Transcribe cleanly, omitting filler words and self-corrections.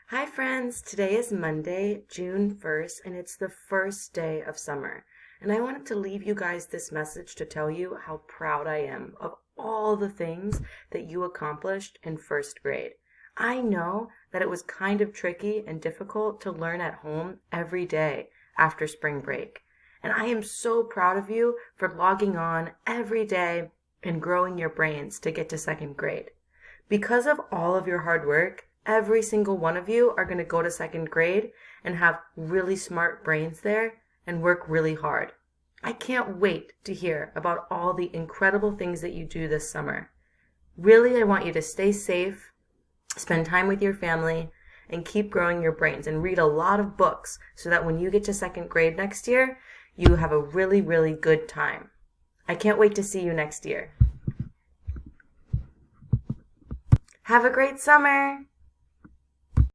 Hi, friends. Today is Monday, June 1st, and it's the first day of summer. And I wanted to leave you guys this message to tell you how proud I am of all the things that you accomplished in first grade. I know that it was kind of tricky and difficult to learn at home every day after spring break. And I am so proud of you for logging on every day and growing your brains to get to second grade. Because of all of your hard work, every single one of you are going to go to second grade and have really smart brains there and work really hard. I can't wait to hear about all the incredible things that you do this summer. Really, I want you to stay safe, spend time with your family, and keep growing your brains and read a lot of books so that when you get to second grade next year, you have a really, really good time. I can't wait to see you next year. Have a great summer!